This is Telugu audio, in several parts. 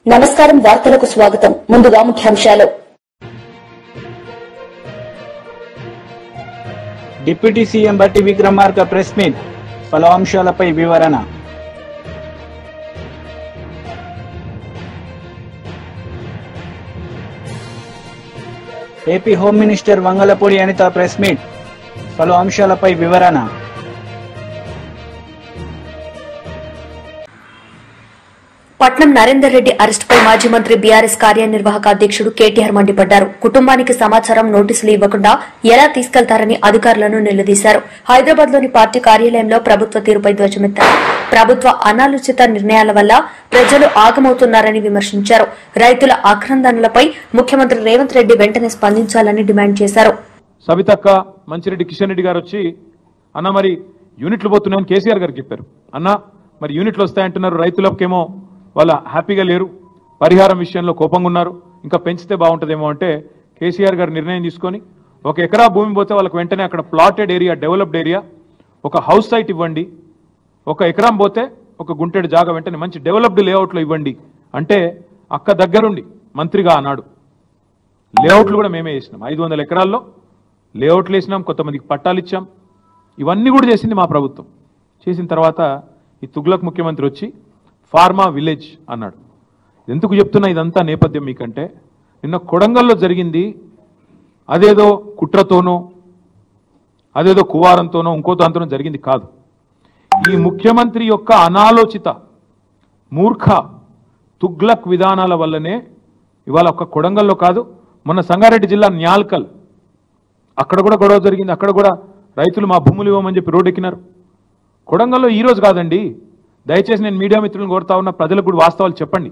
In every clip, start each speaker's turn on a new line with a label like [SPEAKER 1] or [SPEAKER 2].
[SPEAKER 1] నమస్కారం వార్తలకు స్వాగతం ముందుగా ముఖ్యాంశాలు
[SPEAKER 2] డిప్యూటీ సీఎం బట్టి విక్రమార్క ప్రెస్ మీట్ పలు అంశాలపై వివరణ AP home minister Vangalapudi Anitha press meet పలు అంశాలపై వివరణ
[SPEAKER 1] పట్నం నరేందర్ రెడ్డి అరెస్టుపై మాజీ మంత్రి బీఆర్ఎస్ కార్యనిర్వాహక అధ్యక్షుడు కేటీఆర్ మండిపడ్డారు. కుటుంబానికి సమాచారం నోటీసులు ఇవ్వకుండా ఎలా తీసుకెళ్తారని అధికారులను నిలదీశారు. హైదరాబాద్ లోని పార్టీ కార్యాలయంలో ప్రభుత్వ తీరుపై ధ్వజమెత్తారు. ప్రభుత్వ అనాలోచిత నిర్ణయాల వల్ల ప్రజలు ఆగమవుతున్నారని విమర్శించారు. రైతుల ఆక్రందనలపై ముఖ్యమంత్రి రేవంత్ రెడ్డి వెంటనే స్పందించాలని డిమాండ్ చేశారు.
[SPEAKER 3] సవితక్క మంచిరెడ్డి కిషన్ రెడ్డి గారు వచ్చి అన్న మరి యూనిట్లు పోతున్నాయని కేసీఆర్ గారికి చెప్పారు. అన్న మరి యూనిట్లు వస్తాయంటున్నారు, రైతులకేమో వాళ్ళ హ్యాపీగా లేరు, పరిహారం విషయంలో కోపంగా ఉన్నారు, ఇంకా పెంచితే బాగుంటుందేమో అంటే కేసీఆర్ గారు నిర్ణయం తీసుకొని 1 ఎకరా భూమి పోతే వాళ్ళకి వెంటనే అక్కడ ప్లాటెడ్ ఏరియా, డెవలప్డ్ ఏరియా, ఒక హౌస్ సైట్ ఇవ్వండి, 1 ఎకరం పోతే 1 గుంటెడు జాగా వెంటనే మంచి డెవలప్డ్ లేఅవుట్లో ఇవ్వండి అంటే అక్క దగ్గరుండి మంత్రిగా అన్నాడు. లేఅవుట్లు కూడా మేమే చేసినాం, 500 ఎకరాల్లో లేఅవుట్లు వేసినాం, కొంతమందికి పట్టాలు ఇచ్చాం, ఇవన్నీ కూడా చేసింది మా ప్రభుత్వం. చేసిన తర్వాత ఈ తుగ్లక్ ముఖ్యమంత్రి వచ్చి ఫార్మా విలేజ్ అన్నాడు. ఎందుకు చెప్తున్నా ఇదంతా నేపథ్యం మీకంటే, నిన్న కొడంగల్లో జరిగింది అదేదో కుట్రతోనో అదేదో కువారంతోనో ఇంకో దాంతోనో జరిగింది కాదు. ఈ ముఖ్యమంత్రి యొక్క అనాలోచిత మూర్ఖ తుగ్లక్ విధానాల వల్లనే ఇవాళ ఒక్క కొడంగల్లో కాదు, మొన్న సంగారెడ్డి జిల్లా న్యాల్కల్ అక్కడ కూడా గొడవ జరిగింది. అక్కడ కూడా రైతులు మా భూములు ఇవ్వమని చెప్పి రోడ్డు ఎక్కినారు. కొడంగల్లో ఈరోజు కాదండి, దయచేసి నేను మీడియా మిత్రులను కోరుతా ఉన్న, ప్రజలకు కూడా వాస్తవాలు చెప్పండి.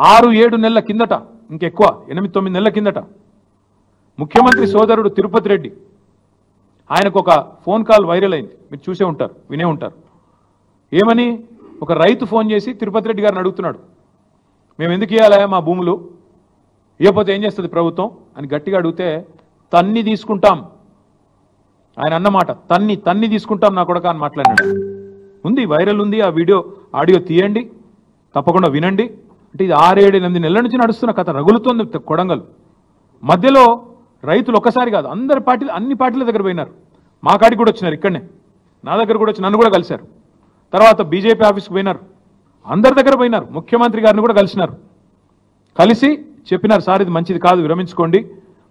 [SPEAKER 3] 6-7 నెలల కిందట, ఇంకెక్కువ 8-9 నెలల కిందట ముఖ్యమంత్రి సోదరుడు తిరుపతి రెడ్డి ఆయనకు ఒక ఫోన్ కాల్ వైరల్ అయింది, మీరు చూసే ఉంటారు, వినే ఉంటారు. ఏమని ఒక రైతు ఫోన్ చేసి తిరుపతి రెడ్డి గారిని అడుగుతున్నాడు, మేము ఎందుకు ఇవ్వాలా మా భూములు, ఇవ్వకపోతే ఏం చేస్తుంది ప్రభుత్వం అని గట్టిగా అడిగితే, తన్ని తీసుకుంటాం ఆయన అన్నమాట, తన్ని తీసుకుంటాం నా కొడక అని మాట్లాడినాడు. ఉంది, వైరల్ ఉంది, ఆ వీడియో ఆడియో తీయండి, తప్పకుండా వినండి. అంటే ఇది 6-7-8 నెలల నుంచి నడుస్తున్న కథ, రగులుతోంది కొడంగల్. మధ్యలో రైతులు ఒక్కసారి కాదు, అన్ని పార్టీల దగ్గర పోయినారు. మా కాడికి కూడా వచ్చినారు, ఇక్కడనే నా దగ్గర కూడా వచ్చి నన్ను కూడా కలిశారు. తర్వాత బీజేపీ ఆఫీస్కి పోయినారు, అందరి దగ్గర పోయినారు, ముఖ్యమంత్రి గారిని కూడా కలిసినారు. కలిసి చెప్పినారు, సార్ ఇది మంచిది కాదు, విరమించుకోండి.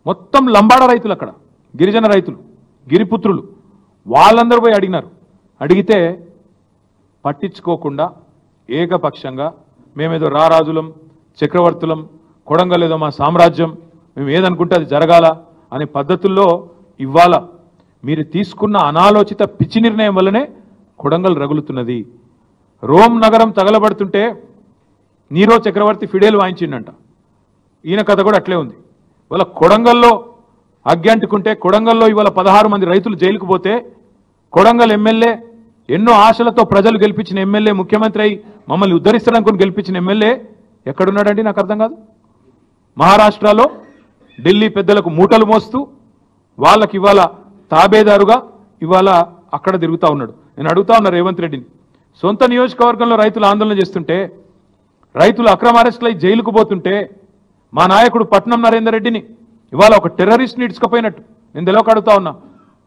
[SPEAKER 3] మొత్తం లంబాడ రైతులు, అక్కడ గిరిజన రైతులు, గిరిపుత్రులు, వాళ్ళందరూ పోయి అడిగినారు. అడిగితే పట్టించుకోకుండా ఏకపక్షంగా మేమేదో రారాజులం, చక్రవర్తులం, కొడంగల్ ఏదో మా సామ్రాజ్యం, మేము ఏదనుకుంటే అది జరగాల అనే పద్ధతుల్లో ఇవాళ మీరు తీసుకున్న అనాలోచిత పిచ్చి నిర్ణయం వల్లనే కొడంగల్ రగులుతున్నది. రోమ్ నగరం తగలబడుతుంటే నీరో చక్రవర్తి ఫిడేలు వాయించిండంట, ఈయన కథ కూడా అట్లే ఉంది. ఇవాళ కొడంగల్లో అగ్గి అంటుకుంటే, కొడంగల్లో ఇవాళ 16 మంది రైతులు జైలుకు పోతే, కొడంగల్ ఎమ్మెల్యే ఎన్నో ఆశలతో ప్రజలు గెలిపించిన ఎమ్మెల్యే, ముఖ్యమంత్రి అయి మమ్మల్ని ఉద్ధరిస్తారనుకుని గెలిపించిన ఎమ్మెల్యే ఎక్కడున్నాడండి నాకు అర్థం కాదు. మహారాష్ట్రలో ఢిల్లీ పెద్దలకు మూటలు మోస్తూ వాళ్ళకి ఇవాళ తాబేదారుగా ఇవాళ అక్కడ తిరుగుతూ ఉన్నాడు. నేను అడుగుతా ఉన్నా రేవంత్ రెడ్డిని, సొంత నియోజకవర్గంలో రైతులు ఆందోళన చేస్తుంటే, రైతులు అక్రమ అరెస్టులై జైలుకు పోతుంటే, మా నాయకుడు పట్నం నరేందర్ రెడ్డిని ఇవాళ ఒక టెర్రరిస్ట్ని ఇడ్చుకపోయినట్టు నేను తెలియక అడుగుతా ఉన్నా.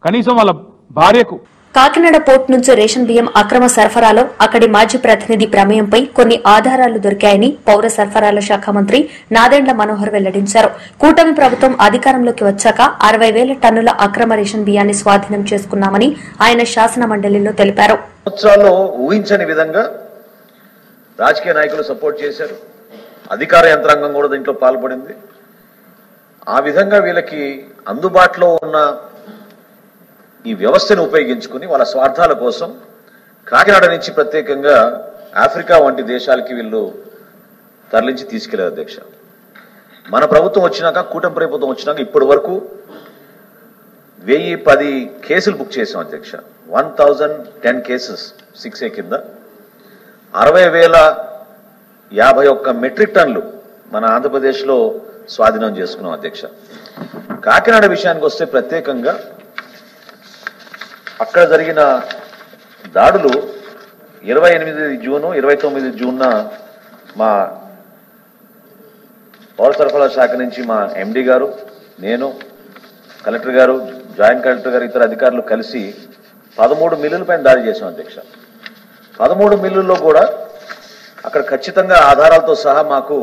[SPEAKER 3] కనీసం వాళ్ళ భార్యకు
[SPEAKER 1] కాకినాడ పోర్టు నుంచి రేషన్ బియ్యం అక్రమ సరఫరాలో అక్కడి మాజీ ప్రతినిధి ప్రమేయంపై కొన్ని ఆధారాలు దొరికాయని పౌర సరఫరాల శాఖ మంత్రి నాదెండ్ల మనోహర్ వెల్లడించారు. కూటమి ప్రభుత్వం అధికారంలోకి వచ్చాక 60,000 టన్నుల అక్రమ రేషన్ బియ్యాన్ని స్వాధీనం చేసుకున్నామని ఆయన శాసన మండలిలో తెలిపారు.
[SPEAKER 4] సంవత్సరాల్లో ఊహించని విధంగా రాజకీయ నాయకులు సపోర్ట్ చేశారు, అధికార యంత్రాంగం కూడా దీంట్లో పాల్పడింది. ఆ విధంగా వీళ్ళకి అందుబాటులో ఉన్న ఈ వ్యవస్థను ఉపయోగించుకుని వాళ్ళ స్వార్థాల కోసం కాకినాడ నుంచి ప్రత్యేకంగా ఆఫ్రికా వంటి దేశాలకి వీళ్ళు తరలించి తీసుకెళ్లారు. అధ్యక్ష, మన ప్రభుత్వం వచ్చినాక, కూటమి ప్రభుత్వం వచ్చినాక ఇప్పటి వరకు 1010 కేసులు బుక్ చేశాం అధ్యక్ష. 1010 కేసెస్ 6A కింద 60,051 మెట్రిక్ టన్నులు మన ఆంధ్రప్రదేశ్లో స్వాధీనం చేసుకున్నాం అధ్యక్ష. కాకినాడ విషయానికి వస్తే ప్రత్యేకంగా అక్కడ జరిగిన దాడులు 28 జూన్ 29 జూన్న మా పౌర సరఫరాల శాఖ నుంచి మా ఎండి గారు, నేను, కలెక్టర్ గారు, జాయింట్ కలెక్టర్ గారు, ఇతర అధికారులు కలిసి 13 మిల్లుల పైన దాడి చేశాం అధ్యక్ష. 13 మిల్లుల్లో కూడా అక్కడ ఖచ్చితంగా ఆధారాలతో సహా మాకు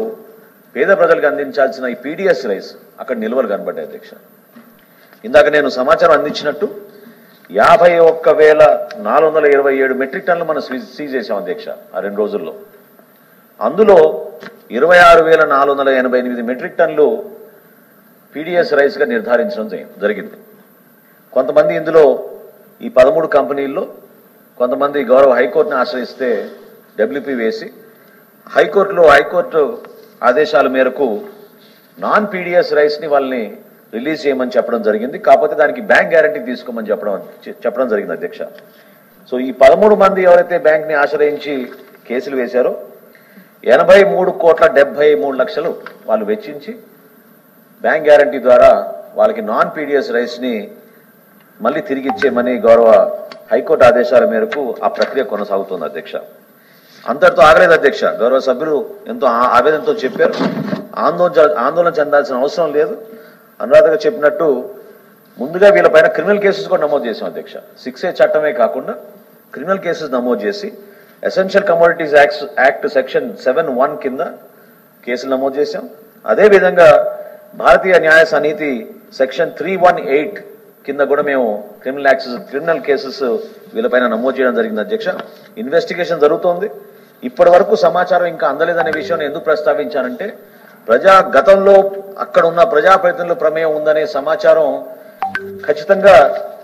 [SPEAKER 4] పేద ప్రజలకు అందించాల్సిన ఈ పీడిఎస్ రైస్ అక్కడ నిల్వలు కనబడ్డాయి అధ్యక్ష. ఇందాక నేను సమాచారం అందించినట్టు 51,427 మెట్రిక్ టన్నులు మనం సీజ్ చేశాం అధ్యక్ష ఆ 2 రోజుల్లో. అందులో 26,488 మెట్రిక్ టన్నులు పీడిఎస్ రైస్గా నిర్ధారించడం జరిగింది. కొంతమంది ఇందులో ఈ 13 కంపెనీల్లో కొంతమంది గౌరవ హైకోర్టుని ఆశ్రయిస్తే డబ్ల్యూపీ వేసి హైకోర్టు ఆదేశాల మేరకు నాన్ పీడిఎస్ రైస్ని వాళ్ళని రిలీజ్ చేయమని చెప్పడం జరిగింది. కాకపోతే దానికి బ్యాంక్ గ్యారంటీ తీసుకోమని చెప్పడం జరిగింది అధ్యక్ష. సో ఈ 13 మంది ఎవరైతే బ్యాంక్ని ఆశ్రయించి కేసులు వేశారో 83,73,00,000 వాళ్ళు వెచ్చించి బ్యాంక్ గ్యారంటీ ద్వారా వాళ్ళకి నాన్ పీడిఎస్ రైస్ని మళ్ళీ తిరిగి ఇచ్చేయమని గౌరవ హైకోర్టు ఆదేశాల మేరకు ఆ ప్రక్రియ కొనసాగుతుంది అధ్యక్ష. అంతటితో ఆగలేదు అధ్యక్ష. గౌరవ సభ్యులు ఎంతో ఆవేదనతో చెప్పారు. ఆందోళన చెందాల్సిన అవసరం లేదు. అనురాధగా చెప్పినట్టు ముందుగా వీళ్ళపైన క్రిమినల్ కేసెస్ కూడా నమోదు చేశాం అధ్యక్ష. 6A చట్టమే కాకుండా క్రిమినల్ కేసెస్ నమోదు చేసి ఎసెన్షియల్ కమోడిటీస్ యాక్ట్ సెక్షన్ 7(1) కింద కేసులు నమోదు చేశాం. అదేవిధంగా భారతీయ న్యాయ సమితి సెక్షన్ 318 కింద కూడా మేము క్రిమినల్ కేసెస్ వీళ్ళపైన నమోదు చేయడం జరిగింది అధ్యక్ష. ఇన్వెస్టిగేషన్ జరుగుతోంది. ఇప్పటి వరకు సమాచారం ఇంకా అందలేదనే విషయాన్ని ఎందుకు ప్రస్తావించానంటే గతంలో అక్కడ ఉన్న ప్రజాప్రతినిధుల ప్రమేయం ఉందనే సమాచారం ఖచ్చితంగా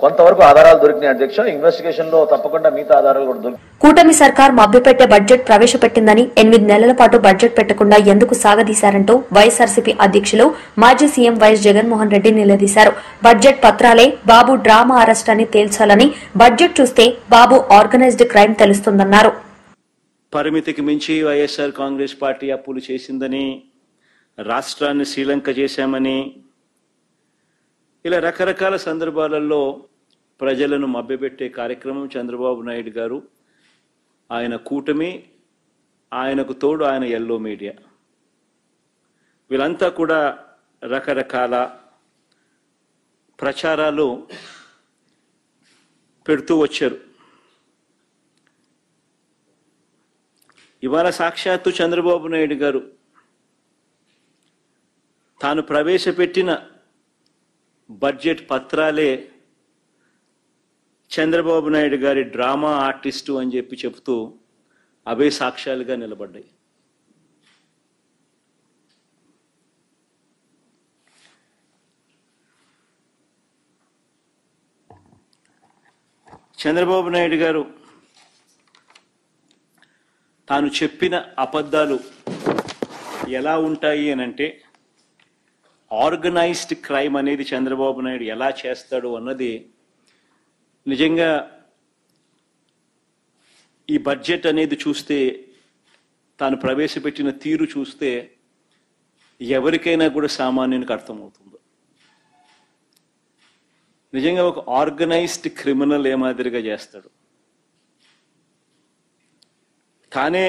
[SPEAKER 4] కొంతవరకు ఆధారాలు దొరికినాయి అధ్యక్ష. ఇన్వెస్టిగేషన్ లో తప్పకుండా మిగతా ఆధారాలు కూడా దొరికి.
[SPEAKER 1] కూటమి సర్కార్ మభ్యపెట్టే బడ్జెట్ ప్రవేశపెట్టిందని 8 నెలల పాటు బడ్జెట్ పెట్టకుండా ఎందుకు సాగదీశారంటూ వైఎస్ఆర్సీపీ అధ్యక్షులు మాజీ సీఎం వైఎస్ జగన్మోహన్ రెడ్డి నిలదీశారు. బడ్జెట్ పత్రాలే బాబు డ్రామా అరెస్ట్ అని తేల్చాలని, బడ్జెట్ చూస్తే బాబు ఆర్గనైజ్డ్ క్రైమ్ తెలుస్తుందన్నారు.
[SPEAKER 5] పరిమితికి మించి వైఎస్ఆర్ కాంగ్రెస్ పార్టీ అప్పులు చేసిందని, రాష్ట్రాన్ని శ్రీలంక చేశామని, ఇలా రకరకాల సందర్భాలలో ప్రజలను మభ్యపెట్టే కార్యక్రమం చంద్రబాబు నాయుడు గారు, ఆయన కూటమి, ఆయనకు తోడు ఆయన ఎల్లో మీడియా, వీళ్ళంతా కూడా రకరకాల ప్రచారాలు పెడుతూ వచ్చారు. ఇవాళ సాక్షాత్తు చంద్రబాబు నాయుడు గారు తాను ప్రవేశపెట్టిన బడ్జెట్ పత్రాలే చంద్రబాబు నాయుడు గారి డ్రామా ఆర్టిస్టు అని చెప్తూ అవే సాక్ష్యాలుగా నిలబడ్డాయి. చంద్రబాబు నాయుడు గారు తాను చెప్పిన అబద్ధాలు ఎలా ఉంటాయి అనంటే, ఆర్గనైజ్డ్ క్రైమ్ అనేది చంద్రబాబు నాయుడు ఎలా చేస్తాడు అన్నది నిజంగా ఈ బడ్జెట్ అనేది చూస్తే, తాను ప్రవేశపెట్టిన తీరు చూస్తే ఎవరికైనా కూడా సామాన్యునికి అర్థమవుతుంది. నిజంగా ఒక ఆర్గనైజ్డ్ క్రిమినల్ ఏ మాదిరిగా చేస్తాడు. కానీ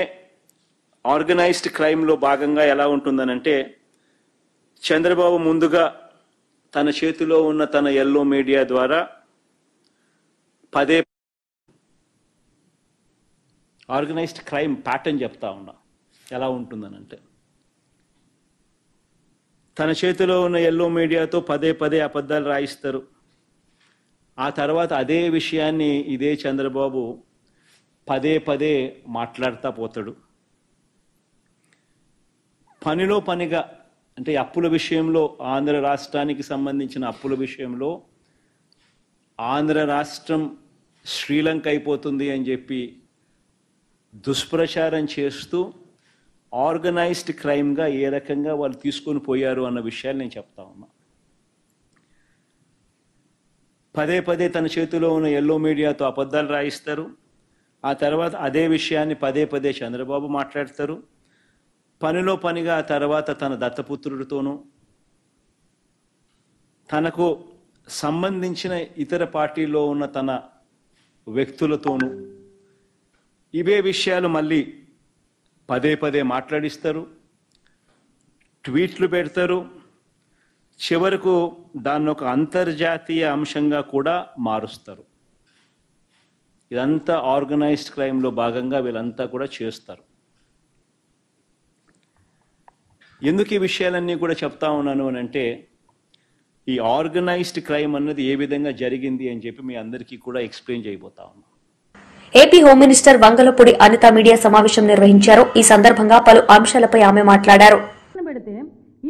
[SPEAKER 5] ఆర్గనైజ్డ్ క్రైమ్లో భాగంగా ఎలా ఉంటుందనంటే, చంద్రబాబు ముందుగా తన చేతిలో ఉన్న తన ఎల్లో మీడియా ద్వారా పదే ఆర్గనైజ్డ్ క్రైమ్ ప్యాటర్న్ చెప్తా ఉన్నా ఎలా ఉంటుందనంటే, తన చేతిలో ఉన్న ఎల్లో మీడియాతో పదే అబద్ధాలు రాయిస్తారు. ఆ తర్వాత అదే విషయాన్ని ఇదే చంద్రబాబు పదే మాట్లాడుతూ పోతాడు. పనిలో పనిగా అంటే అప్పుల విషయంలో, ఆంధ్ర రాష్ట్రానికి సంబంధించిన అప్పుల విషయంలో ఆంధ్ర రాష్ట్రం శ్రీలంక అయిపోతుంది అని చెప్పి దుష్ప్రచారం చేస్తూ ఆర్గనైజ్డ్ క్రైమ్గా ఏ రకంగా వాళ్ళు తీసుకొని పోయారు అన్న విషయాన్ని నేను చెప్తా ఉన్నా. పదే తన చేతిలో ఉన్న ఎల్లో మీడియాతో అబద్ధాలు రాయిస్తారు. ఆ తర్వాత అదే విషయాన్ని పదే చంద్రబాబు మాట్లాడతారు. పనిలో పనిగా ఆ తర్వాత తన దత్తపుత్రుడితోనూ, తనకు సంబంధించిన ఇతర పార్టీలో ఉన్న తన వ్యక్తులతోనూ ఇవే విషయాలు మళ్ళీ పదే మాట్లాడిస్తారు. ట్వీట్లు పెడతారు, చివరకు దాన్ని ఒక అంతర్జాతీయ అంశంగా కూడా మారుస్తారు. ఇదంతా ఆర్గనైజ్డ్ క్రైమ్లో భాగంగా వీళ్ళంతా కూడా చేస్తారు. ఎందుకు ఈ విషయాలన్నీ కూడా చెప్తా ఉన్నాను అని అంటే, ఈ ఆర్గనైజ్డ్ క్రైమ్ అన్నది ఏ విధంగా జరిగింది అని చెప్పి మీ అందరికీ కూడా ఎక్స్ప్లెయిన్ చేయబోతా ఉన్నాను.
[SPEAKER 1] AP home minister Vangalapudi Anitha media సమావేశం నిర్వహించారు. ఈ సందర్భంగా పలు అంశాలపై ఆమె మాట్లాడారు.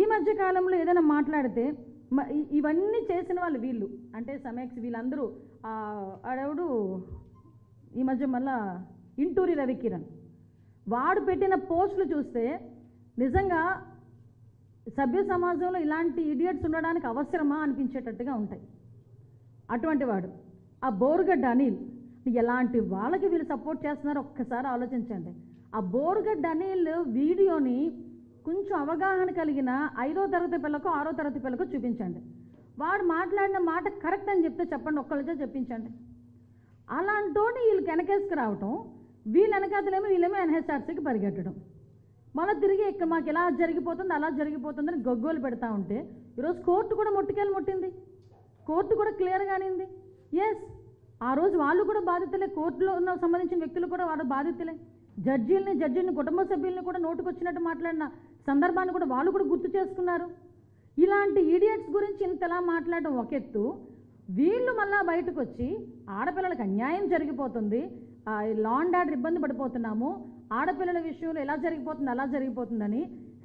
[SPEAKER 6] ఈ మధ్య కాలంలో ఏదైనా మాట్లాడితే ఇవన్నీ చేసిన వాళ్ళు వీళ్ళు, అంటే సమేక్స్ వీళ్ళందరూ ఆడెవడు ఈ మధ్య మళ్ళా ఇంటూరి రవికిరణ్ వాడు పెట్టిన పోస్టులు చూస్తే నిజంగా సభ్య సమాజంలో ఇలాంటి ఇడియట్స్ ఉండడానికి అవసరమా అనిపించేటట్టుగా ఉంటాయి. అటువంటి వాడు ఆ బోరుగడ్డ అనిల్, ఎలాంటి వాళ్ళకి వీళ్ళు సపోర్ట్ చేస్తున్నారో ఒక్కసారి ఆలోచించండి. ఆ బోరుగడ్డ అనిల్ వీడియోని కొంచెం అవగాహన కలిగిన 5వ తరగతి పిల్లకు 6వ తరగతి పిల్లకు చూపించండి. వాడు మాట్లాడిన మాట కరెక్ట్ అని చెప్తే చెప్పండి, ఒక్కళ్ళతో చెప్పించండి. అలాంటోని వీళ్ళకి వెనకేసుకు రావటం, వీళ్ళు వెనకాతలేమో వీళ్ళేమో ఎన్హెచ్ఆర్సీకి పరిగెట్టడం, మళ్ళీ తిరిగి ఇక్కడ మాకు ఎలా జరిగిపోతుంది అలా జరిగిపోతుందని గొగ్గోలు పెడతా ఉంటే ఈరోజు కోర్టు కూడా ముట్టింది. కోర్టు కూడా క్లియర్గానింది. ఎస్, ఆ రోజు వాళ్ళు కూడా బాధితులే, కోర్టులో ఉన్న సంబంధించిన వ్యక్తులు కూడా వాళ్ళు బాధితులే. జడ్జిని కుటుంబ సభ్యుల్ని కూడా నోటుకొచ్చినట్టు మాట్లాడిన సందర్భాన్ని కూడా వాళ్ళు కూడా గుర్తు చేసుకున్నారు. ఇలాంటి ఈడియట్స్ గురించి ఇంతలా మాట్లాడడం ఒక ఎత్తు, వీళ్ళు మళ్ళా బయటకు వచ్చి ఆడపిల్లలకు అన్యాయం జరిగిపోతుంది, లా అండ్ ఆర్డర్ ఇబ్బంది పడిపోతున్నాము, ఆడపిల్లల విషయంలో ఎలా జరిగిపోతుంది అలా జరిగిపోతుందని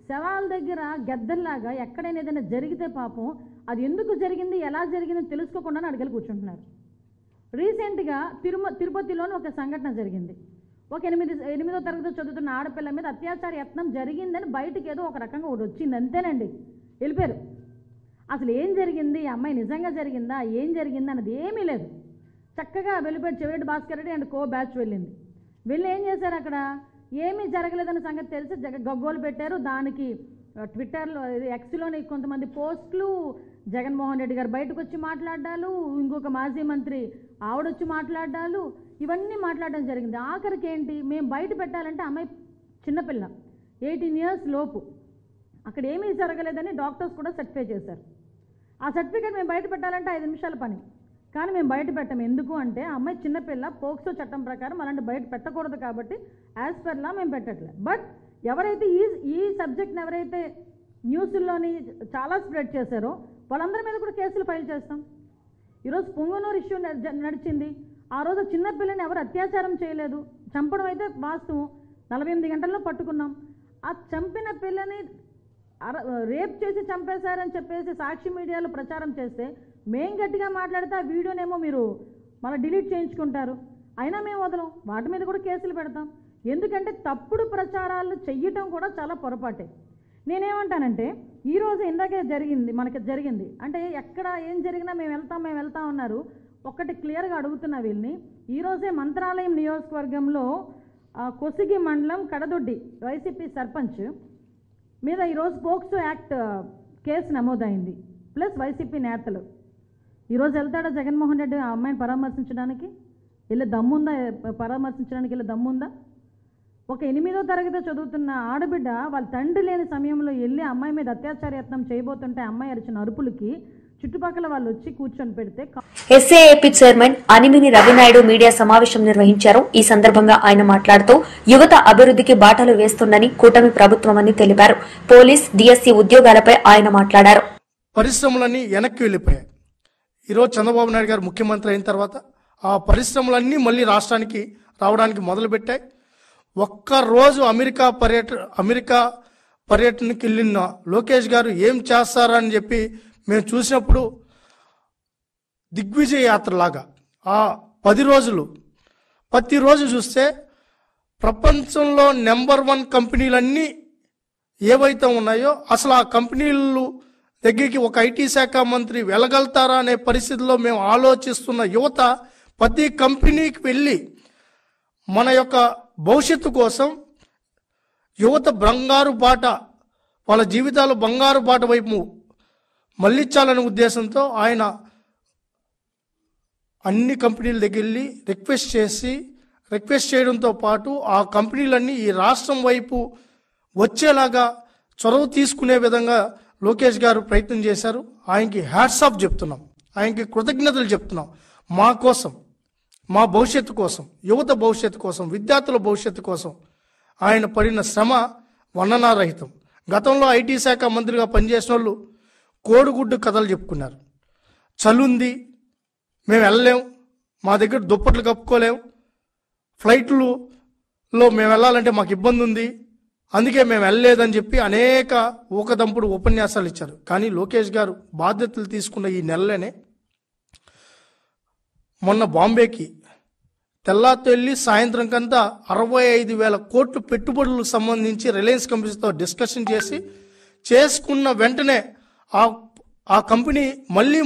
[SPEAKER 6] శవాల దగ్గర గద్దల్లాగా ఎక్కడైనా ఏదైనా జరిగితే పాపం అది ఎందుకు జరిగింది ఎలా జరిగిందని తెలుసుకోకుండా అడిగలు కూర్చుంటున్నారు. రీసెంట్గా తిరుపతిలోని ఒక సంఘటన జరిగింది. ఒక 8వ తరగతి చదువుతున్న ఆడపిల్ల మీద అత్యాచార యత్నం జరిగిందని బయటకు ఏదో ఒక రకంగా ఒకటి వచ్చింది, అంతేనండి, వెళ్ళిపోయారు. అసలు ఏం జరిగింది, అమ్మాయి నిజంగా జరిగిందా, ఏం జరిగింది అన్నది ఏమీ లేదు. చక్కగా వెళ్ళిపోయాడు. Chevireddy Bhaskar Reddy and co batch వెళ్ళింది. వెళ్ళి ఏం చేశారు, అక్కడ ఏమీ జరగలేదన్న సంగతి తెలిసి గగ్గోలు పెట్టారు. దానికి ట్విట్టర్లో ఎక్స్లోని కొంతమంది పోస్టులు, జగన్మోహన్ రెడ్డి గారు బయటకు వచ్చి మాట్లాడాలు, ఇంకొక మాజీ మంత్రి ఆవిడొచ్చి మాట్లాడాలు, ఇవన్నీ మాట్లాడడం జరిగింది. ఆఖరికి ఏంటి, మేము బయట పెట్టాలంటే అమ్మాయి చిన్నపిల్ల 18 years లోపు, అక్కడ ఏమీ జరగలేదని డాక్టర్స్ కూడా సర్టిఫై చేశారు. ఆ సర్టిఫికేట్ మేము బయట పెట్టాలంటే 5 నిమిషాల పని, కానీ మేము బయట పెట్టాము. ఎందుకు అంటే ఆ అమ్మాయి చిన్నపిల్ల, పోక్సో చట్టం ప్రకారం అలాంటి బయట పెట్టకూడదు కాబట్టి యాజ్ పర్ లా మేము పెట్టట్లేదు. బట్ ఎవరైతే ఈ సబ్జెక్ట్ని ఎవరైతే న్యూస్లోని చాలా స్ప్రెడ్ చేశారో వాళ్ళందరి మీద కూడా కేసులు ఫైల్ చేస్తాం. ఈరోజు పొంగనూరు ఇష్యూ నడిచింది. ఆ రోజు చిన్నపిల్లని ఎవరు అత్యాచారం చేయలేదు, చంపడం అయితే వాస్తవం, 48 గంటల్లో పట్టుకున్నాం. ఆ చంపిన పిల్లని రేప్ చేసి చంపేశారని చెప్పేసి సాక్షి మీడియాలో ప్రచారం చేస్తే మేం గట్టిగా మాట్లాడితే ఆ వీడియోనేమో మీరు మళ్ళీ డిలీట్ చేయించుకుంటారు. అయినా మేము వదలం, వాటి మీద కూడా కేసులు పెడతాం. ఎందుకంటే తప్పుడు ప్రచారాలు చెయ్యటం కూడా చాలా పొరపాటే. నేనేమంటానంటే ఈరోజు ఇందాకే మనకి జరిగింది అంటే ఎక్కడ ఏం జరిగినా మేము వెళ్తాం అన్నారు. ఒక్కటి క్లియర్గా అడుగుతున్నా వీళ్ళని, ఈరోజే మంత్రాలయం నియోజకవర్గంలో కొసిగి మండలం కడదొడ్డి వైసీపీ సర్పంచ్ మీద ఈరోజు పోక్సో యాక్ట్ కేసు నమోదైంది. ప్లస్ వైసీపీ నేతలు ఈరోజు వెళ్తాడా జగన్మోహన్ రెడ్డి ఆ అమ్మాయిని పరామర్శించడానికి? పరామర్శించడానికి దమ్ముందా? ఒక 8వ తరగతి చదువుతున్న ఆడబిడ్డ వాళ్ళ తండ్రి లేని సమయంలో వెళ్ళి అమ్మాయి మీద అత్యాచార యత్నం చేయబోతుంటే అమ్మాయి అరిచిన అరుపులకి చుట్టుపక్కల వాళ్ళు వచ్చి కూర్చొని పెడితే
[SPEAKER 1] ఎస్ఏఏపీ చైర్మన్ అనిమిని రవినాయుడు మీడియా సమావేశం నిర్వహించారు. ఈ సందర్భంగా ఆయన మాట్లాడుతూ యువత అభివృద్ధికి బాటలు వేస్తుందని కూటమి ప్రభుత్వమని తెలిపారు. పోలీస్, డిఎస్సీ ఉద్యోగాలపై ఆయన మాట్లాడారు.
[SPEAKER 7] పరిశ్రమలన్నీ వెనక్కి వెళ్ళిపోయాయి. ఈరోజు చంద్రబాబు నాయుడు గారు ముఖ్యమంత్రి అయిన తర్వాత ఆ పరిశ్రమలన్నీ మళ్ళీ రాష్ట్రానికి రావడానికి మొదలుపెట్టాయి. ఒక్కరోజు అమెరికా పర్యటనకి వెళ్ళిన లోకేష్ గారు ఏం చేస్తారని చెప్పి మేము చూసినప్పుడు దిగ్విజయ యాత్రలాగా ఆ 10 రోజులు ప్రతిరోజు చూస్తే ప్రపంచంలో నెంబర్ 1 కంపెనీలన్నీ ఏవైతే ఉన్నాయో అసలు ఆ కంపెనీలు దగ్గరికి ఒక ఐటీ శాఖ మంత్రి వెళ్ళగలుగుతారా అనే పరిస్థితిలో మేము ఆలోచిస్తున్న యువత ప్రతి కంపెనీకి వెళ్ళి మన యొక్క భవిష్యత్తు కోసం యువత బంగారు బాట, వాళ్ళ జీవితాలు బంగారు బాట వైపు మళ్ళించాలనే ఉద్దేశంతో ఆయన అన్ని కంపెనీల దగ్గర వెళ్ళి రిక్వెస్ట్ చేయడంతో పాటు ఆ కంపెనీలన్నీ ఈ రాష్ట్రం వైపు వచ్చేలాగా చొరవ తీసుకునే విధంగా లోకేష్ గారు ప్రయత్నం చేశారు. ఆయనకి హ్యాట్స్ ఆఫ్ చెప్తున్నాం, ఆయనకి కృతజ్ఞతలు చెప్తున్నాం. మా కోసం, మా భవిష్యత్తు కోసం, యువత భవిష్యత్తు కోసం, విద్యార్థుల భవిష్యత్తు కోసం ఆయన పడిన శ్రమ వర్ణనారహితం. గతంలో ఐటీ శాఖ మంత్రిగా పనిచేసిన వాళ్ళు కోడిగుడ్డు కథలు చెప్పుకున్నారు. చలుంది, మేము వెళ్ళలేం, మా దగ్గర దుప్పట్లు కప్పుకోలేం, ఫ్లైట్లో మేము వెళ్ళాలంటే మాకు ఇబ్బంది ఉంది, అందుకే మేము వెళ్ళలేదని చెప్పి అనేక ఊకదంపుడు ఉపన్యాసాలు ఇచ్చారు. కానీ లోకేష్ గారు బాధ్యతలు తీసుకున్న ఈ నెలలోనే మొన్న బాంబేకి తెల్లాతో వెళ్ళి సాయంత్రం కంతా 65,000 కోట్లు పెట్టుబడులకు సంబంధించి రిలయన్స్ కంపెనీతో డిస్కషన్ చేసి చేసుకున్న వెంటనే ఆ కంపెనీ మళ్ళీ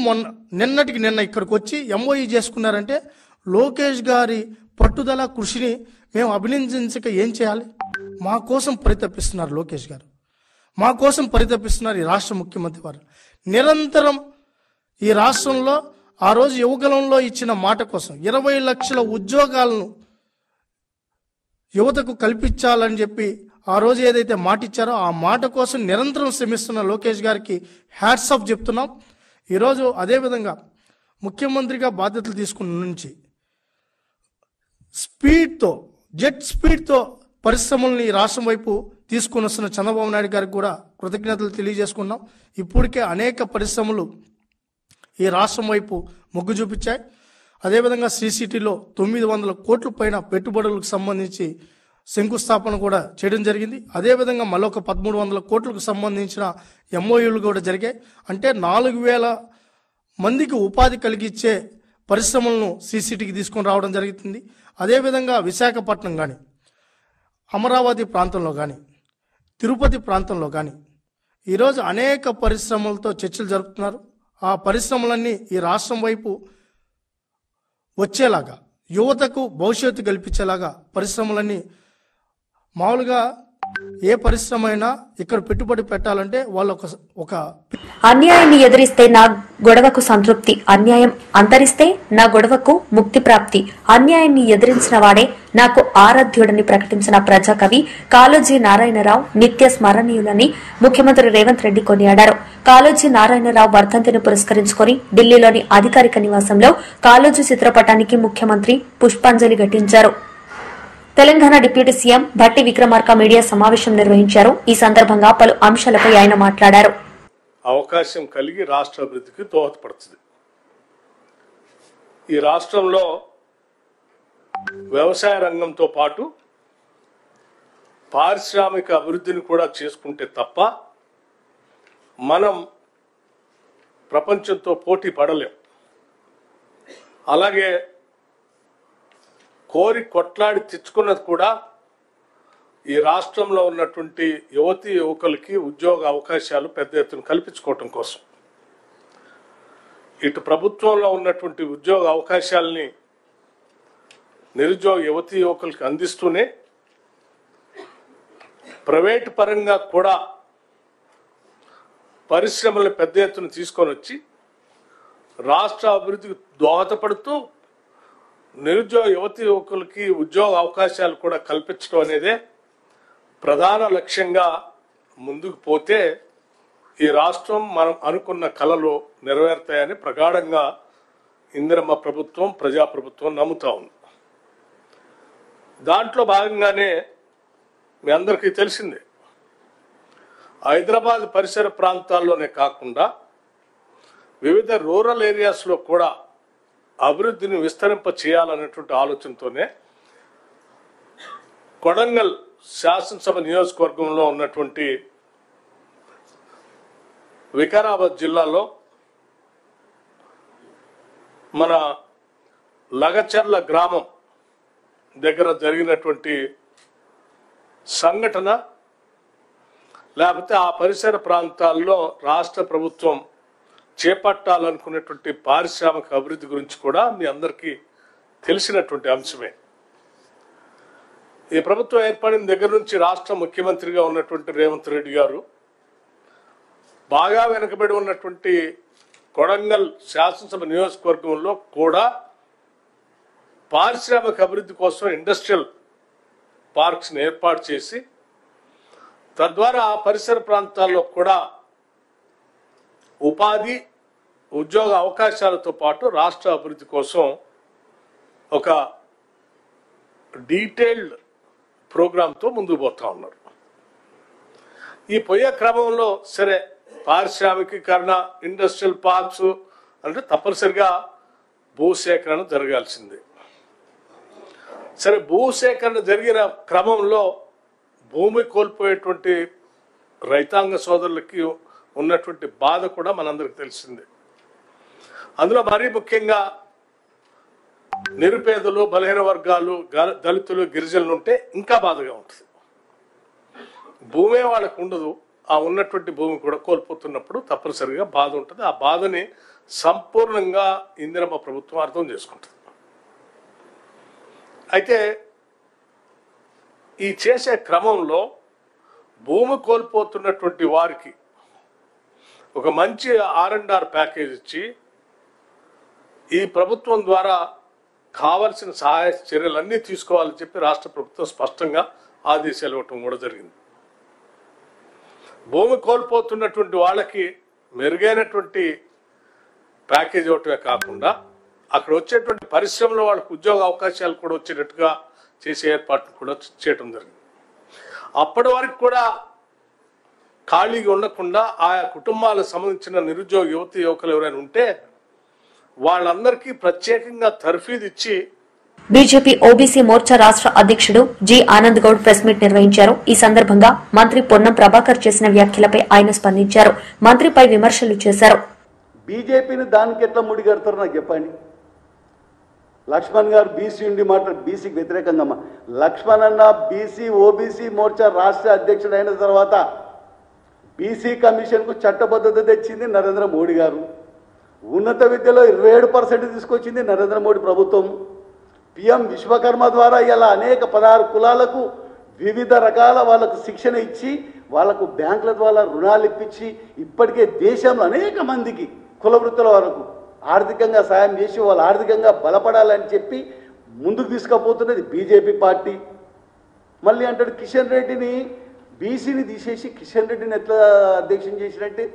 [SPEAKER 7] నిన్నటికి నిన్న ఇక్కడికి వచ్చి ఎంఓఈ చేసుకున్నారంటే లోకేష్ గారి పట్టుదల కృషిని మేము అభినందించక ఏం చేయాలి? మా కోసం పరితపిస్తున్నారు లోకేష్ గారు, మా కోసం పరితపిస్తున్నారు ఈ రాష్ట్ర ముఖ్యమంత్రి వారు. నిరంతరం ఈ రాష్ట్రంలో ఆ రోజు యువగలంలో ఇచ్చిన మాట కోసం 20 లక్షల ఉద్యోగాలను యువతకు కల్పించాలని చెప్పి ఆ రోజు ఏదైతే మాట ఇచ్చారో ఆ మాట కోసం నిరంతరం శ్రమిస్తున్న లోకేష్ గారికి హ్యాట్స్ ఆఫ్ చెప్తున్నాం. ఈరోజు అదేవిధంగా ముఖ్యమంత్రిగా బాధ్యతలు తీసుకున్న నుంచి జెట్ స్పీడ్తో పరిశ్రమల్ని రాష్ట్రం వైపు తీసుకుని వస్తున్న చంద్రబాబు నాయుడు గారికి కూడా కృతజ్ఞతలు తెలియజేసుకున్నాం. ఇప్పటికే అనేక పరిశ్రమలు ఈ రాష్ట్రం వైపు మొగ్గు చూపించాయి. అదేవిధంగా శ్రీసిటీలో 900 కోట్ల పైన పెట్టుబడులకు సంబంధించి శంకుస్థాపన కూడా చేయడం జరిగింది. అదేవిధంగా మరొక 1300 కోట్లకు సంబంధించిన ఎంఓయూలు కూడా జరిగాయి. అంటే 4,000 మందికి ఉపాధి కలిగించే పరిశ్రమలను శ్రీసిటీకి తీసుకొని రావడం జరుగుతుంది. అదేవిధంగా విశాఖపట్నం కానీ, అమరావతి ప్రాంతంలో కానీ, తిరుపతి ప్రాంతంలో కానీ ఈరోజు అనేక పరిశ్రమలతో చర్చలు జరుపుతున్నారు. ఆ పరిశ్రమలన్నీ ఈ రాష్ట్రం వైపు వచ్చేలాగా, యువతకు భవిష్యత్తు కల్పించేలాగా పరిశ్రమలన్నీ మామూలుగా ఏ పరిశ్రమ అయినా ఇక్కడ పెట్టుబడి పెట్టాలంటే వాళ్ళు ఒక
[SPEAKER 1] అన్యాయాన్ని ఎదిరిస్తే నా గొడవకు సంతృప్తి, అన్యాయం అంతరిస్తే నా గొడవకు ముక్తి ప్రాప్తి, అన్యాయాన్ని ఎదిరించిన వాడే నాకు ఆరాధ్యుడని ప్రకటించిన ప్రజాకవి కాళోజీ నారాయణరావు నిత్య స్మరణీయులని ముఖ్యమంత్రి రేవంత్ రెడ్డి కొనియాడారు. కాళోజీ నారాయణరావు వర్ధంతిని పురస్కరించుకుని ఢిల్లీలోని అధికారిక నివాసంలో కాళోజీ చిత్రపటానికి ముఖ్యమంత్రి పుష్పాంజలి ఘటించారు. Telangana deputy CM Bhatti Vikramarka media సమావేశం నిర్వహించారు. ఈ సందర్భంగా పలు అంశాలపై ఆయన మాట్లాడారు.
[SPEAKER 8] అవకాశం కలిగి రాష్ట్ర అభివృద్ధికి దోహదపడుతుంది. ఈ రాష్ట్రంలో వ్యవసాయ రంగంతో పాటు పారిశ్రామిక అభివృద్ధిని కూడా చేసుకుంటే తప్ప మనం ప్రపంచంతో పోటీ పడలేం. అలాగే కోరి కొట్లాడి తెచ్చుకున్నది కూడా ఈ రాష్ట్రంలో ఉన్నటువంటి యువతీ యువకులకి ఉద్యోగ అవకాశాలు పెద్ద ఎత్తున కల్పించుకోవటం కోసం. ఇటు ప్రభుత్వంలో ఉన్నటువంటి ఉద్యోగ అవకాశాలని నిరుద్యోగ యువతీ యువకులకి అందిస్తూనే ప్రైవేటు పరంగా కూడా పరిశ్రమలను పెద్ద ఎత్తున తీసుకొని వచ్చి రాష్ట్ర అభివృద్ధికి దోహదపడుతూ నిరుద్యోగ యువతీ యువకులకి ఉద్యోగ అవకాశాలు కూడా కల్పించడం అనేదే ప్రధాన లక్ష్యంగా ముందుకు పోతే ఈ రాష్ట్రం మనం అనుకున్న కలలు నెరవేరుతాయని ప్రగాఢంగా ఇందిరమ్మ ప్రభుత్వం, ప్రజాప్రభుత్వం నమ్ముతా ఉంది. దాంట్లో భాగంగానే మీ అందరికీ తెలిసిందే, హైదరాబాద్ పరిసర ప్రాంతాల్లోనే కాకుండా వివిధ రూరల్ ఏరియాస్లో కూడా అభివృద్ధిని విస్తరింప చేయాలనేటువంటి ఆలోచనతోనే కొడంగల్ శాసనసభ నియోజకవర్గంలో ఉన్నటువంటి వికారాబాద్ జిల్లాలో మన లగచర్ల గ్రామం దగ్గర జరిగినటువంటి సంఘటన, లేకపోతే ఆ పరిసర ప్రాంతాల్లో రాష్ట్ర ప్రభుత్వం చేపట్టాలనుకునేటువంటి పారిశ్రామిక అభివృద్ధి గురించి కూడా మీ అందరికీ తెలిసినటువంటి అంశమే. ఈ ప్రభుత్వం ఏర్పడిన దగ్గర నుంచి రాష్ట్ర ముఖ్యమంత్రిగా ఉన్నటువంటి రేవంత్ రెడ్డి గారు బాగా వెనుకబడి ఉన్నటువంటి కొడంగల్ శాసనసభ నియోజకవర్గంలో కూడా పారిశ్రామిక అభివృద్ధి కోసం ఇండస్ట్రియల్ పార్క్స్ని ఏర్పాటు చేసి తద్వారా పరిసర ప్రాంతాల్లో కూడా ఉపాధి ఉద్యోగ అవకాశాలతో పాటు రాష్ట్ర అభివృద్ధి కోసం ఒక డీటెయిల్డ్ ప్రోగ్రాంతో ముందుకు పోతా ఉన్నారు. ఈ పోయే క్రమంలో సరే పారిశ్రామికీకరణ, ఇండస్ట్రియల్ పార్క్స్ అంటే తప్పనిసరిగా భూసేకరణ జరగాల్సిందే. సరే భూసేకరణ జరిగిన క్రమంలో భూమి కోల్పోయేటువంటి రైతాంగ సోదరులకి ఉన్నటువంటి బాధ కూడా మనందరికి తెలిసిందే. అందులో మరీ ముఖ్యంగా నిరుపేదలు, బలహీన వర్గాలు, దళితులు, గిరిజనులు ఉంటే ఇంకా బాధగా ఉంటుంది. భూమే వాళ్ళకు ఉండదు, ఆ ఉన్నటువంటి భూమి కూడా కోల్పోతున్నప్పుడు తప్పనిసరిగా బాధ ఉంటుంది. ఆ బాధని సంపూర్ణంగా ఇందిరమ్మ ప్రభుత్వం అర్థం చేసుకుంటుంది. అయితే ఈ చేసే క్రమంలో భూమి కోల్పోతున్నటువంటి వారికి ఒక మంచి R&R ప్యాకేజ్ ఇచ్చి ఈ ప్రభుత్వం ద్వారా కావలసిన సహాయ చర్యలన్నీ తీసుకోవాలని చెప్పి రాష్ట్ర ప్రభుత్వం స్పష్టంగా ఆదేశాలు ఇవ్వటం కూడా జరిగింది. భూమి కోల్పోతున్నటువంటి వాళ్ళకి మెరుగైనటువంటి ప్యాకేజ్ ఇవ్వటమే కాకుండా అక్కడ వచ్చేటువంటి పరిశ్రమలో వాళ్ళకు ఉద్యోగ అవకాశాలు కూడా వచ్చేటట్టుగా చేసే ఏర్పాట్లు కూడా చేయటం జరిగింది. అప్పటి వరకు కూడా ఖాళీగా ఉండకుండా ఆయా కుటుంబాలకు సంబంధించిన నిరుద్యోగ యువకులు ఎవరైనా ఉంటే వాళ్ళందరికీ ప్రత్యేకంగా తర్ఫీదు ఇచ్చి
[SPEAKER 1] బీజేపీ ఓబీసీ మోర్చా రాష్ట్ర అధ్యక్షుడు G Anand Goud press meet నిర్వహించారు. ఈ సందర్భంగా మంత్రి పొన్నం ప్రభాకర్ చేసిన వ్యాఖ్యలపై ఆయన స్పందించారు. మంత్రిపై విమర్శలు చేశారు.
[SPEAKER 9] బీజేపీని దానికి ఎట్లా ముడిగడతారో నాకు చెప్పండి. లక్ష్మణ్ గారు బీసీ ఉండి మాట్లాడు, బీసీకి వ్యతిరేకంగా లక్ష్మణ్ అన్న బీసీ ఓబీసీ మోర్చా రాష్ట్ర అధ్యక్షుడు అయిన తర్వాత బీసీ కమిషన్కు చట్టబద్ధత తెచ్చింది నరేంద్ర మోడీ గారు. ఉన్నత విద్యలో 27% తీసుకొచ్చింది నరేంద్ర మోడీ ప్రభుత్వం. పిఎం విశ్వకర్మ ద్వారా ఇలా అనేక 16 కులాలకు వివిధ రకాల వాళ్ళకు శిక్షణ ఇచ్చి వాళ్ళకు బ్యాంకుల ద్వారా రుణాలు ఇప్పించి ఇప్పటికే దేశంలో అనేక మందికి కుల వృత్తుల వరకు ఆర్థికంగా సాయం చేసి వాళ్ళు ఆర్థికంగా బలపడాలని చెప్పి ముందుకు తీసుకుపోతున్నది బీజేపీ పార్టీ. మళ్ళీ అంటాడు కిషన్ రెడ్డిని బీసీని తీసేసి కిషన్ రెడ్డిని ఎట్లా అధ్యక్షం చేసినట్టే.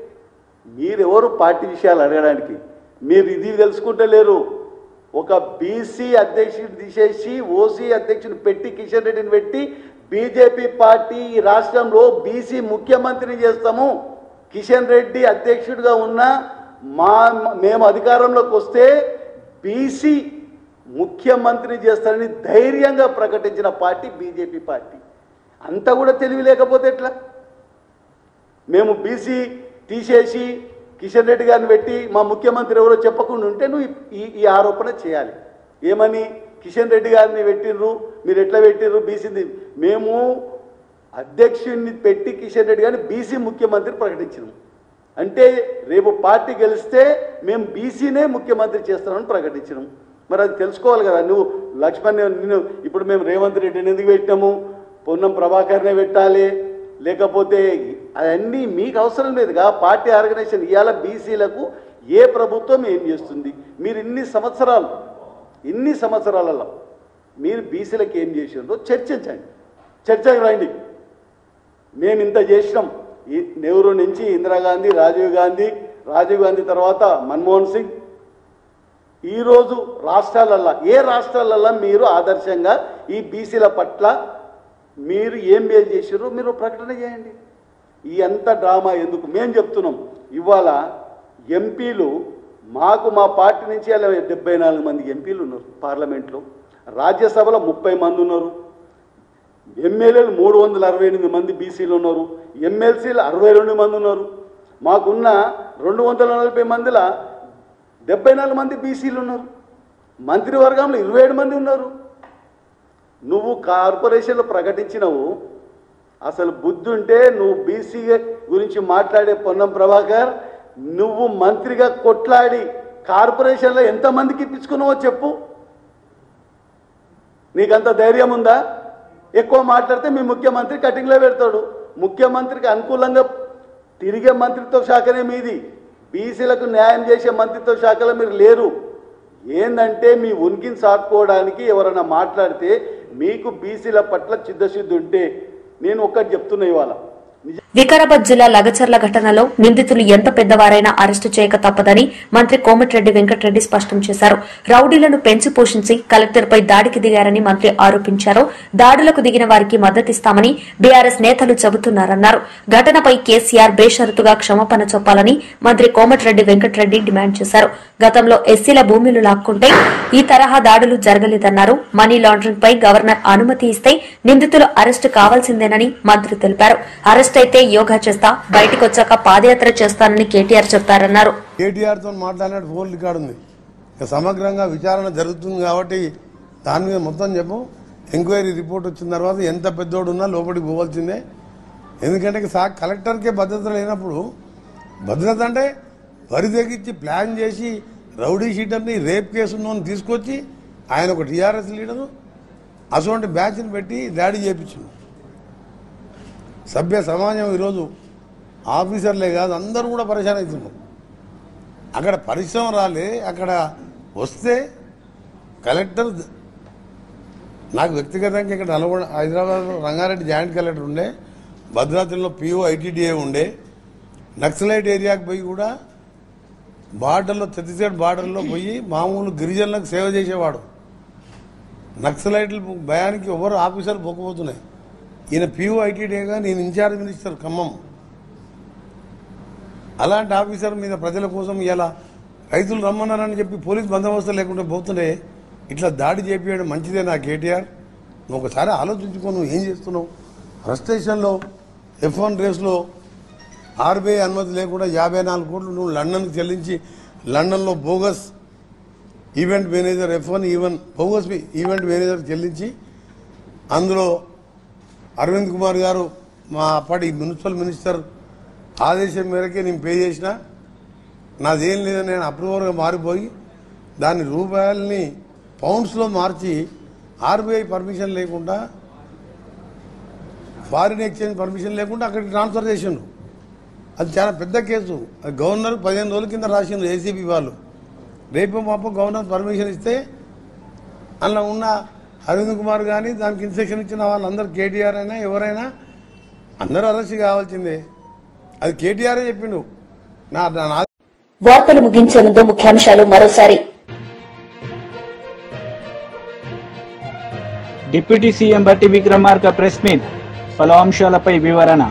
[SPEAKER 9] మీరెవరు పార్టీ విషయాలు అడగడానికి? మీరు ఇది తెలుసుకుంటలేరు. ఒక బీసీ అధ్యక్షుడిని తీసేసి ఓసీ అధ్యక్షుని పెట్టి కిషన్ రెడ్డిని పెట్టి బీజేపీ పార్టీ ఈ రాష్ట్రంలో బీసీ ముఖ్యమంత్రిని చేస్తాము, కిషన్ రెడ్డి అధ్యక్షుడిగా ఉన్న మేము అధికారంలోకి వస్తే బీసీ ముఖ్యమంత్రిని చేస్తారని ధైర్యంగా ప్రకటించిన పార్టీ బీజేపీ పార్టీ. అంతా కూడా తెలివి లేకపోతే ఎట్లా? మేము బీసీ తీసేసి కిషన్ రెడ్డి గారిని పెట్టి మా ముఖ్యమంత్రి ఎవరో చెప్పకుండా ఉంటే నువ్వు ఈ ఆరోపణ చేయాలి. ఏమని కిషన్ రెడ్డి గారిని పెట్టిర్రు, మీరు ఎట్లా పెట్టిర్రు బీసీని? మేము అధ్యక్షుడిని పెట్టి కిషన్ రెడ్డి గారిని బీసీ ముఖ్యమంత్రి ప్రకటించినాం. అంటే రేపు పార్టీ గెలిస్తే మేము బీసీనే ముఖ్యమంత్రి చేస్తామని ప్రకటించినాం. మరి అది తెలుసుకోవాలి కదా నువ్వు. లక్ష్మణ్ నిన్ను ఇప్పుడు మేము రేవంత్ రెడ్డిని ఎందుకు పెట్టినాము, పొన్నం ప్రభాకర్నే పెట్టాలి, లేకపోతే అవన్నీ మీకు అవసరం లేదుగా. పార్టీ ఆర్గనైజేషన్ ఇవాళ బీసీలకు ఏ ప్రభుత్వం ఏం చేస్తుంది? మీరు ఇన్ని సంవత్సరాలలో మీరు బీసీలకు ఏం చేసిందో చర్చించండి, చర్చకు రండి. మేము ఇంత చేసినాం. నెహ్రూ నుంచి ఇందిరాగాంధీ, రాజీవ్ గాంధీ తర్వాత మన్మోహన్ సింగ్. ఈరోజు రాష్ట్రాలల్లో ఏ రాష్ట్రాలల్లో మీరు ఆదర్శంగా ఈ బీసీల పట్ల మీరు ఏం మేలు చేసారో మీరు ప్రకటన చేయండి. ఈ అంత డ్రామా ఎందుకు? మేము చెప్తున్నాం. ఇవాళ ఎంపీలు మాకు మా పార్టీ నుంచి 74 మంది ఎంపీలు ఉన్నారు పార్లమెంట్లో, రాజ్యసభలో 30 మంది ఉన్నారు, ఎమ్మెల్యేలు 368 మంది బీసీలు ఉన్నారు, ఎమ్మెల్సీలు 62 మంది ఉన్నారు. మాకున్న 240 మందిలో 74 మంది బీసీలు ఉన్నారు. మంత్రివర్గంలో 27 మంది ఉన్నారు. నువ్వు కార్పొరేషన్లు ప్రకటించినవు. అసలు బుద్ధి ఉంటే నువ్వు బీసీ గురించి మాట్లాడే పొన్నం ప్రభాకర్, నువ్వు మంత్రిగా కొట్లాడి కార్పొరేషన్లో ఎంతమందికి ఇప్పించుకున్నావో చెప్పు. నీకంత ధైర్యం ఉందా? ఎక్కువ మాట్లాడితే మీ ముఖ్యమంత్రి కటింగ్లో పెడతాడు. ముఖ్యమంత్రికి అనుకూలంగా తిరిగే మంత్రిత్వ శాఖనే మీది. బీసీలకు న్యాయం చేసే మంత్రిత్వ శాఖలో మీరు లేరు. ఏందంటే మీ ఉనికిని సాటుకోవడానికి ఎవరైనా మాట్లాడితే మీకు బీసీల పట్ల చిత్తశుద్ధి ఉంటే, నేను ఒక్కటి చెప్తున్నా, ఇవాళ
[SPEAKER 1] వికారాబాద్ జిల్లా లగచర్ల ఘటనలో నిందితులు ఎంత పెద్దవారైనా అరెస్టు చేయక తప్పదని మంత్రి కోమటిరెడ్డి వెంకటరెడ్డి స్పష్టం చేశారు. రౌడీలను పెంచి పోషించి కలెక్టర్పై దాడికి దిగారని మంత్రి ఆరోపించారు. దాడులకు దిగిన వారికి మద్దతిస్తామని బీఆర్ఎస్ నేతలు చెబుతున్నారన్నారు. ఘటనపై కేసీఆర్ బేషరతుగా క్షమాపణ చెప్పాలని మంత్రి కోమటిరెడ్డి వెంకటరెడ్డి డిమాండ్ చేశారు. గతంలో ఎస్సీల భూములు లాక్కుంటే ఈ తరహా దాడులు జరగలేదన్నారు. మనీ లాండరింగ్ పై గవర్నర్ అనుమతి ఇస్తే నిందితులు అరెస్టు కావాల్సిందేనని మంత్రి తెలిపారు. అరెస్ట్ అయితే యోగా చేస్తా, బయటకు వచ్చాక పాదయాత్ర చేస్తానని కేటీఆర్ చెప్పారన్నారు.
[SPEAKER 10] కేటీఆర్ తో మాట్లాడినట్టు ఫోన్ రికార్డు ఉంది. సమగ్రంగా విచారణ జరుగుతుంది కాబట్టి దాని మీద మొత్తం చెప్పు. ఎంక్వైరీ రిపోర్ట్ వచ్చిన తర్వాత ఎంత పెద్దోడు ఉన్నా లోపలికి పోవాల్సిందే. ఎందుకంటే కలెక్టర్కే భద్రత లేనప్పుడు, భద్రత అంటే వరి తెగించి ప్లాన్ చేసి రౌడీ షీటర్ని రేప్ కేసు ఉన్నోని తీసుకొచ్చి ఆయన ఒక టీఆర్ఎస్ లీడరు అటువంటి బ్యాచ్ని పెట్టి దాడి చేయించింది. సభ్య సమాజం ఈరోజు ఆఫీసర్లే కాదు అందరూ కూడా పరిశాన్ అవుతున్నారు. అక్కడ పరిశ్రమ రాలే, అక్కడ వస్తే కలెక్టర్ నాకు వ్యక్తిగతంగా ఇక్కడ హైదరాబాద్లో రంగారెడ్డి జాయింట్ కలెక్టర్ ఉండే, భద్రాద్రిలో పిఓ ఐటీడీఏ ఉండే, నక్సలైట్ ఏరియాకి పోయి కూడా బార్డర్లో ఛత్తీస్గఢ్ బార్డర్లో పోయి మామూలు గిరిజనులకు సేవ చేసేవాడు. నక్సలైట్ల భయానికి ఎవరు ఆఫీసర్లు పొక్కపోతున్నాయి. ఈయన పిఓ ఐటీడీగా నేను ఇన్ఛార్జ్ మినిస్టర్ ఖమ్మం. అలాంటి ఆఫీసర్ మీద ప్రజల కోసం ఇలా రైతులు రమ్మన్నారని చెప్పి పోలీస్ బందోబస్తు లేకుండా పోతుండే ఇట్లా దాడి చేపించడం మంచిదే. నా కేటీఆర్ నువ్వు ఒకసారి ఆలోచించుకో, నువ్వు ఏం చేస్తున్నావు? ఫ్రస్ట్రేషన్లో F1 రేస్లో RBI అనుమతి లేకుండా 54 కోట్లు నువ్వు లండన్కి చెల్లించి లండన్లో bogus event manager F1 bogus event manager చెల్లించి అందులో అరవింద్ కుమార్ గారు మా అప్పటి మున్సిపల్ మినిస్టర్ ఆదేశం మేరకే నేను పే చేసిన, నాదేం లేదని నేను అప్రూవర్గా మారిపోయి దాని రూపాయలని పౌండ్స్లో మార్చి RBI పర్మిషన్ లేకుండా, ఫారిన్ ఎక్స్చేంజ్ పర్మిషన్ లేకుండా అక్కడికి ట్రాన్స్ఫర్ చేసిండు. అది చాలా పెద్ద కేసు. అది గవర్నర్ 15 రోజుల కింద రాసిండు ఏసీబీ వాళ్ళు. రేపు మాప గవర్నర్ పర్మిషన్ ఇస్తే అందులో ఉన్న అరవింద్ కుమార్ కానీ దానికి ఇన్స్ట్రక్షన్ ఇచ్చిన వాళ్ళందరూ కేటీఆర్ అయినా ఎవరైనా అందరూ అరెస్ట్ కావాల్సిందే. అది కేటీఆరే చెప్పిండు.
[SPEAKER 1] వార్తలు ముగించే ముందు ముఖ్యాంశాలు మరోసారి.
[SPEAKER 2] డిప్యూటీ సీఎం బట్టి విక్రమార్క ప్రెస్ మీట్, పలు అంశాలపై వివరణ.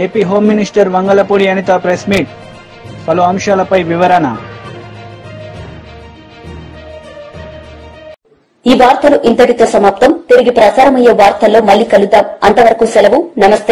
[SPEAKER 2] AP home minister Vangalapudi Anitha press meet, పలు అంశాలపై వివరణ.
[SPEAKER 1] ఈ వార్తలు ఇంతటితో సమాప్తం. తిరిగి ప్రసారమయ్యే వార్తల్లో మళ్లీ కలుద్దాం. అంతవరకు సెలవు. నమస్తే.